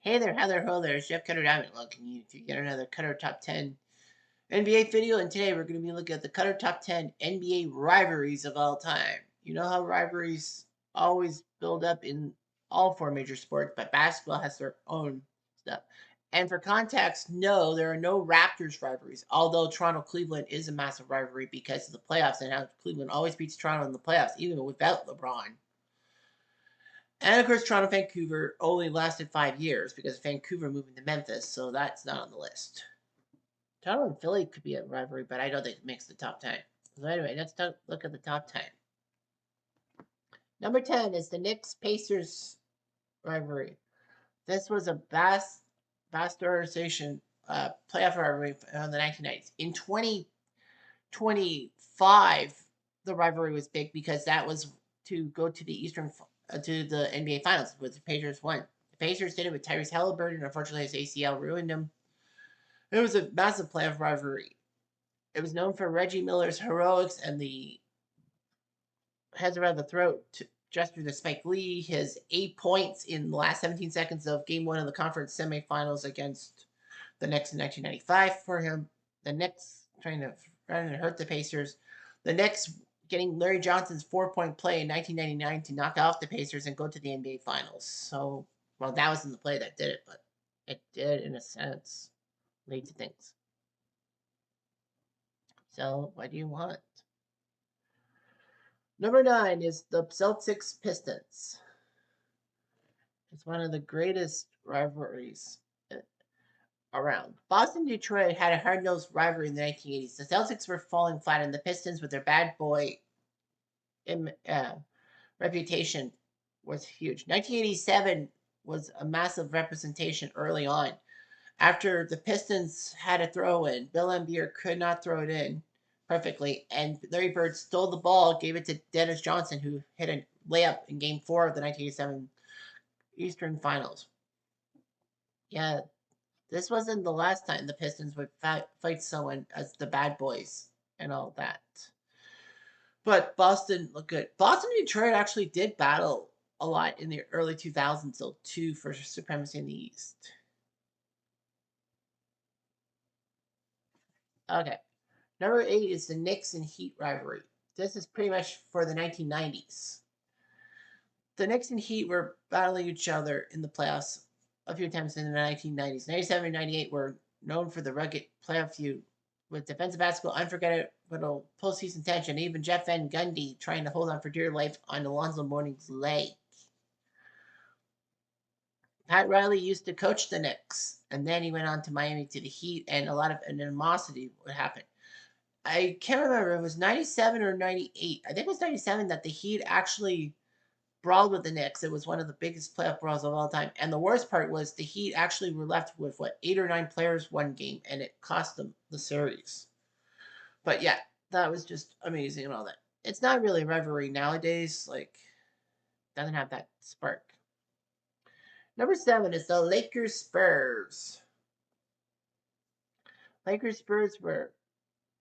Hey there, Heather, ho there, it's Jeff Cutter Diamond welcoming you to get another Cutter Top 10 NBA video, and today we're going to be looking at the Cutter Top 10 NBA rivalries of all time. You know how rivalries always build up in all four major sports, but basketball has their own stuff. And for context, no, there are no Raptors rivalries, although Toronto-Cleveland is a massive rivalry because of the playoffs and how Cleveland always beats Toronto in the playoffs, even without LeBron. And of course, Toronto Vancouver only lasted 5 years because Vancouver moving to Memphis, so that's not on the list. Toronto and Philly could be a rivalry, but I don't think it makes the top 10. So anyway, let's look at the top 10. Number 10 is the Knicks-Pacers rivalry. This was a bastardization playoff rivalry in the 1990s. In 2025, the rivalry was big because that was to go to the to the NBA Finals, which the Pacers won. The Pacers did it with Tyrese Halliburton. Unfortunately, his ACL ruined him. It was a massive playoff rivalry. It was known for Reggie Miller's heroics and the heads around the throat gesture to Spike Lee, his 8 points in the last 17 seconds of Game 1 of the conference semifinals against the Knicks in 1995 for him. The Knicks trying to hurt the Pacers. The Knicks getting Larry Johnson's 4-point play in 1999 to knock off the Pacers and go to the NBA Finals. So, well, that wasn't the play that did it, but it did, in a sense, lead to things. So, what do you want? Number 9 is the Celtics Pistons. It's one of the greatest rivalries around. Boston and Detroit had a hard-nosed rivalry in the 1980s. The Celtics were falling flat, and the Pistons, with their bad boy reputation, was huge. 1987 was a massive representation early on. After the Pistons had a throw in, Bill Laimbeer could not throw it in perfectly, and Larry Bird stole the ball, gave it to Dennis Johnson, who hit a layup in Game 4 of the 1987 Eastern Finals. Yeah, this wasn't the last time the Pistons would fight someone as the bad boys and all that. But Boston looked good. Boston and Detroit actually did battle a lot in the early 2000s, though, too, for supremacy in the East. Okay. Number 8 is the Knicks and Heat rivalry. This is pretty much for the 1990s. The Knicks and Heat were battling each other in the playoffs a few times in the 1990s. 97 and 98 were known for the rugged playoff feud with defensive basketball, unforgettable postseason tension, even Jeff Van Gundy trying to hold on for dear life on Alonzo Mourning's leg. Pat Riley used to coach the Knicks, and then he went on to Miami to the Heat, and a lot of animosity would happen. I can't remember, it was 97 or 98. I think it was 97 that the Heat actually brawled with the Knicks. It was one of the biggest playoff brawls of all time. And the worst part was the Heat actually were left with, 8 or 9 players one game, and it cost them the series. But yeah, that was just amazing and all that. It's not really a rivalry nowadays. Like, doesn't have that spark. Number 7 is the Lakers Spurs. Lakers Spurs were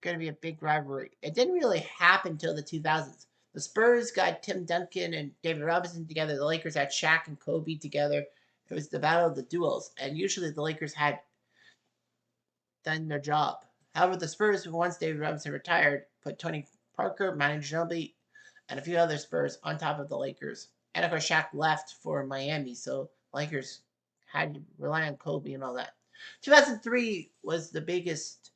going to be a big rivalry. It didn't really happen until the 2000s. The Spurs got Tim Duncan and David Robinson together. The Lakers had Shaq and Kobe together. It was the battle of the duels, and usually the Lakers had done their job. However, the Spurs, once David Robinson retired, put Tony Parker, Manu Ginobili, and a few other Spurs on top of the Lakers. And of course, Shaq left for Miami, so Lakers had to rely on Kobe and all that. 2003 was the biggest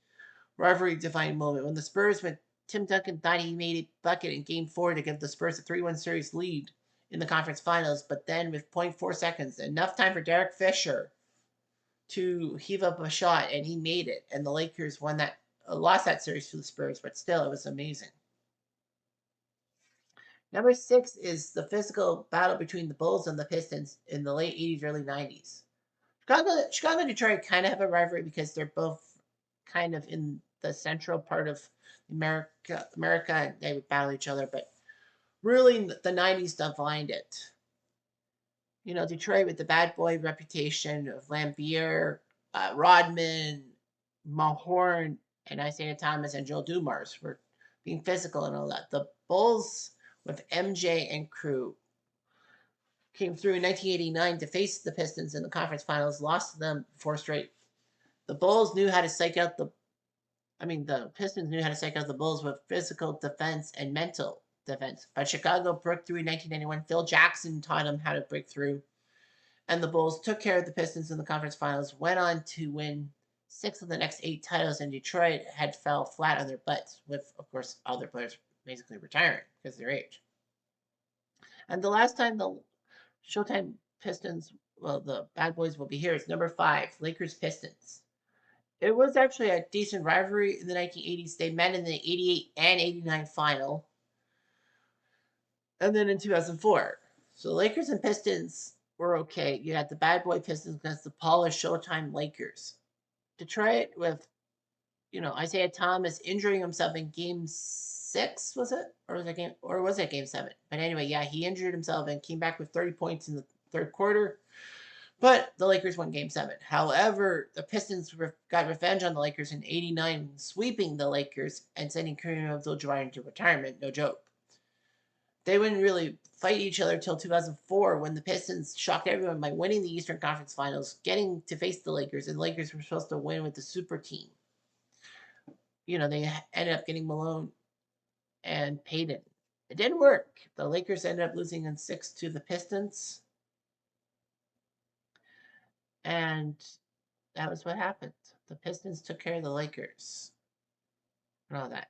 rivalry defining moment when the Spurs, when Tim Duncan thought he made a bucket in Game 4 to give the Spurs a 3-1 series lead in the conference finals, but then with 0.4 seconds, enough time for Derek Fisher to heave up a shot, and he made it, and the Lakers lost that series to the Spurs, but still, it was amazing. Number 6 is the physical battle between the Bulls and the Pistons in the late 80s, early 90s. Chicago and Detroit kind of have a rivalry because they're both kind of in the central part of America, and they would battle each other, but really the 90s defined it. You know, Detroit with the bad boy reputation of Laimbeer, Rodman, Mahorn, and Isaiah Thomas and Joe Dumars for being physical and all that. The Bulls with MJ and crew came through in 1989 to face the Pistons in the conference finals, lost to them 4 straight. The Bulls knew how to psych out the Pistons knew how to psych out the Bulls with physical defense and mental defense. But Chicago broke through in 1991. Phil Jackson taught them how to break through. And the Bulls took care of the Pistons in the conference finals, went on to win 6 of the next 8 titles, and Detroit had fell flat on their butts, with, of course, all their players basically retiring because of their age. And the last time the Showtime Pistons, well, the Bad Boys will be here, is number 5, Lakers Pistons. It was actually a decent rivalry in the 1980s. They met in the 88 and 89 final, and then in 2004. So Lakers and Pistons were okay. You had the Bad Boy Pistons against the polished Showtime Lakers. Detroit with, Isaiah Thomas injuring himself in Game 6, was it? Or was it Game 7? But anyway, yeah, he injured himself and came back with 30 points in the third quarter. But the Lakers won Game 7. However, the Pistons got revenge on the Lakers in 89, sweeping the Lakers and sending Kareem Abdul-Jabbar into retirement. No joke. They wouldn't really fight each other until 2004 when the Pistons shocked everyone by winning the Eastern Conference Finals, getting to face the Lakers, and the Lakers were supposed to win with the super team. They ended up getting Malone and Payton. It didn't work. The Lakers ended up losing in 6 to the Pistons. And that was what happened. The Pistons took care of the Lakers and all that.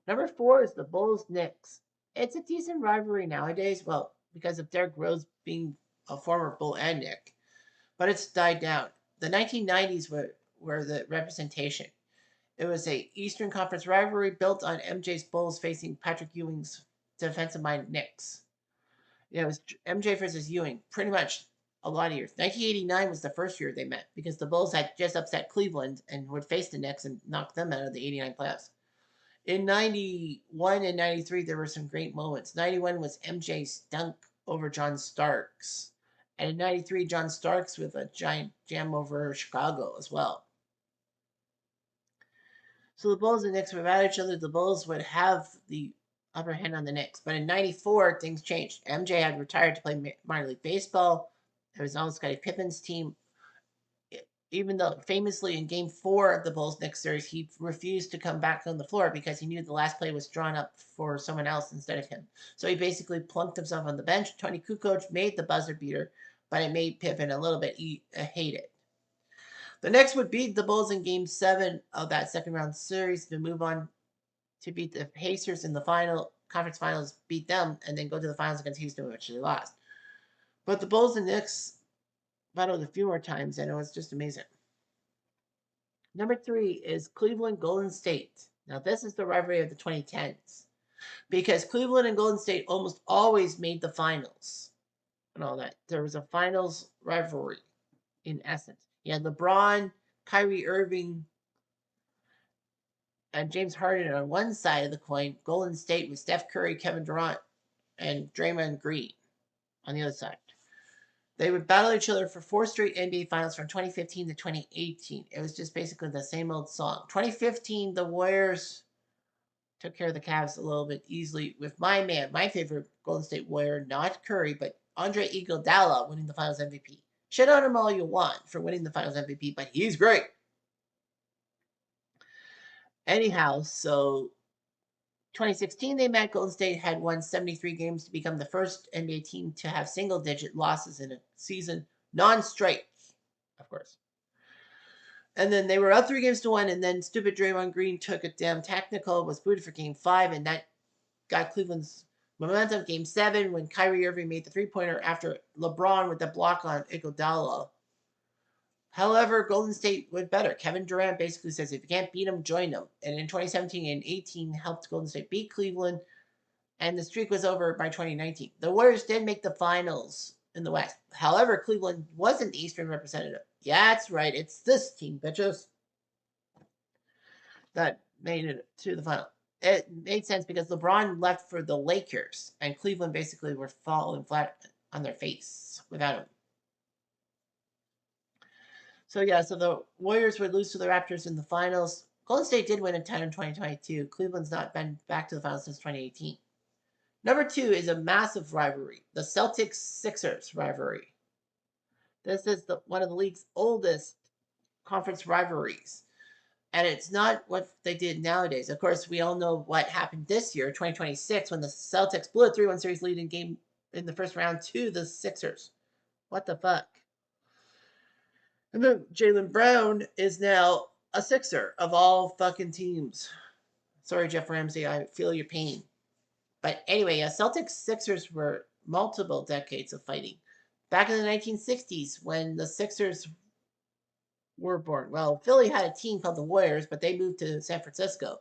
Number 4 is the Bulls-Knicks. It's a decent rivalry nowadays, well, because of Derrick Rose being a former Bull and Knick. But it's died down. The 1990s were the representation. It was a Eastern Conference rivalry built on MJ's Bulls facing Patrick Ewing's defensive-minded Knicks. It was MJ versus Ewing, pretty much a lot of years. 1989 was the first year they met because the Bulls had just upset Cleveland and would face the Knicks and knock them out of the 89 playoffs. In 91 and 93, there were some great moments. 91 was MJ's dunk over John Starks. And in 93, John Starks with a giant jam over Chicago as well. So the Bulls and Knicks were at each other. The Bulls would have the upper hand on the Knicks. But in 94, things changed. MJ had retired to play minor league baseball. It was all Scottie Pippen's team. Even though famously in Game 4 of the Bulls-Knicks series, he refused to come back on the floor because he knew the last play was drawn up for someone else instead of him. So he basically plunked himself on the bench. Tony Kukoc made the buzzer beater, but it made Pippen a little bit hate it. The Knicks would beat the Bulls in Game 7 of that second-round series to move on to beat the Pacers in the conference finals, beat them, and then go to the finals against Houston, which they lost. But the Bulls and Knicks battled a few more times, and it was just amazing. Number 3 is Cleveland Golden State. Now, this is the rivalry of the 2010s because Cleveland and Golden State almost always made the finals and all that. There was a finals rivalry in essence. You had LeBron, Kyrie Irving, and James Harden on one side of the coin. Golden State with Steph Curry, Kevin Durant, and Draymond Green on the other side. They would battle each other for 4 straight NBA Finals from 2015 to 2018. It was just basically the same old song. 2015, the Warriors took care of the Cavs a little bit easily with my favorite Golden State Warrior, not Curry, but Andre Iguodala winning the Finals MVP. Shit on him all you want for winning the Finals MVP, but he's great. Anyhow, so 2016 they met. Golden State had won 73 games to become the first NBA team to have single-digit losses in a season, non-strike, of course. And then they were up 3-1, and then stupid Draymond Green took a damn technical, was booted for Game 5, and that got Cleveland's momentum. Game 7, when Kyrie Irving made the three-pointer after LeBron with the block on Iguodala. However, Golden State was better. Kevin Durant basically says, if you can't beat them, join them. And in 2017 and 18, helped Golden State beat Cleveland, and the streak was over by 2019. The Warriors did make the finals in the West. However, Cleveland wasn't the Eastern representative. Yeah, that's right. It's this team, bitches, that made it to the final. It made sense because LeBron left for the Lakers, and Cleveland basically were falling flat on their face without him. So the Warriors would lose to the Raptors in the finals. Golden State did win a title in 2022. Cleveland's not been back to the finals since 2018. Number 2 is a massive rivalry, the Celtics-Sixers rivalry. This is one of the league's oldest conference rivalries. And it's not what they did nowadays. Of course, we all know what happened this year, 2026, when the Celtics blew a 3-1 series lead in the first round to the Sixers. What the fuck? And then Jaylen Brown is now a Sixer of all fucking teams. Sorry, Jeff Ramsey, I feel your pain. But anyway, Celtics Sixers were multiple decades of fighting. Back in the 1960s, when the Sixers were born. Well, Philly had a team called the Warriors, but they moved to San Francisco.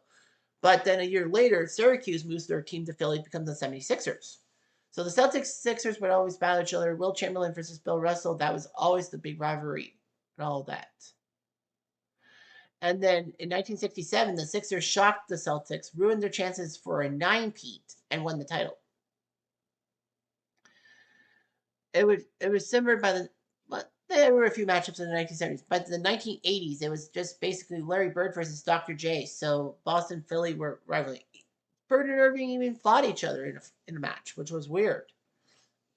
But then a year later, Syracuse moves their team to Philly to become the 76ers. So the Celtics Sixers would always battle each other. Will Chamberlain versus Bill Russell, that was always the big rivalry and all that. And then in 1967, the Sixers shocked the Celtics, ruined their chances for a 9-peat, and won the title. It was similar by the there were a few matchups in the 1970s, but in the 1980s, it was just basically Larry Bird versus Dr. J. So Boston, Philly were rivaling. Bird and Irving even fought each other in a match, which was weird.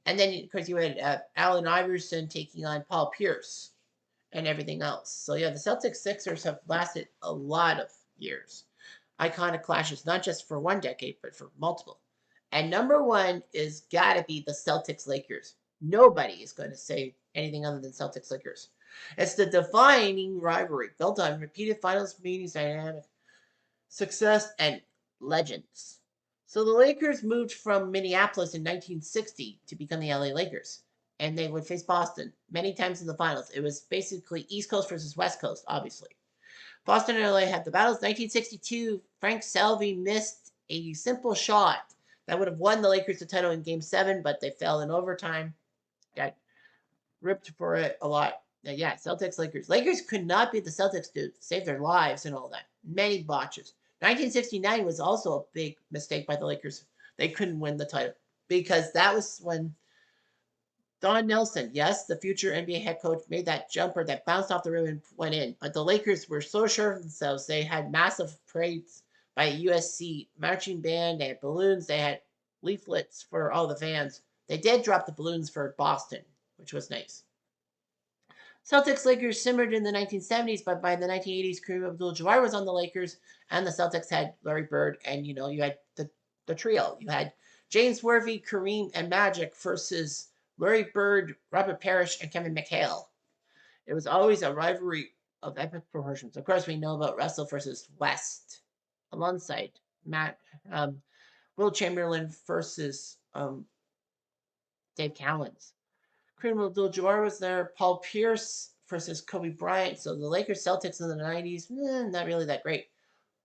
And then, of course, you had Allen Iverson taking on Paul Pierce and everything else. So, yeah, the Celtics Sixers have lasted a lot of years. Iconic clashes, not just for one decade, but for multiple. And number 1 is got to be the Celtics Lakers. Nobody is going to say anything other than Celtics Lakers. It's the defining rivalry built on repeated finals meetings, dynamic success, and legends. So the Lakers moved from Minneapolis in 1960 to become the LA Lakers, and they would face Boston many times in the finals. It was basically East Coast versus West Coast, obviously. Boston and LA had the battles. 1962, Frank Salvi missed a simple shot that would have won the Lakers the title in Game 7, but they fell in overtime. Got ripped for it a lot. Yeah, Celtics, Lakers. Lakers could not beat the Celtics to save their lives and all that. Many botches. 1969 was also a big mistake by the Lakers. They couldn't win the title because that was when Don Nelson, yes, the future NBA head coach, made that jumper that bounced off the rim and went in. But the Lakers were so sure of themselves. They had massive parades by USC marching band. They had balloons. They had leaflets for all the fans. They did drop the balloons for Boston, which was nice. Celtics Lakers simmered in the 1970s, but by the 1980s, Kareem Abdul-Jabbar was on the Lakers, and the Celtics had Larry Bird, and you had the trio. You had James Worthy, Kareem, and Magic versus Larry Bird, Robert Parrish, and Kevin McHale. It was always a rivalry of epic proportions. Of course, we know about Russell versus West, alongside Will Chamberlain versus Dave Cowens. Kareem Abdul-Jabbar was there. Paul Pierce versus Kobe Bryant. So the Lakers Celtics in the 90s, not really that great.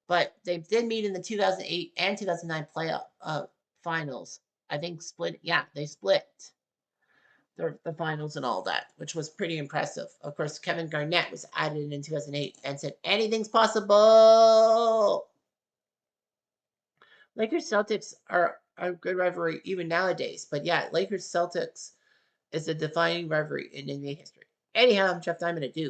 But they did meet in the 2008 and 2009 playoff finals. I think split. Yeah, they split the finals and all that, which was pretty impressive. Of course, Kevin Garnett was added in 2008 and said, anything's possible. Lakers Celtics are a good rivalry even nowadays. But yeah, Lakers Celtics is a defining rivalry in NBA history. Anyhow, I'm Jeff Diamond at Duke.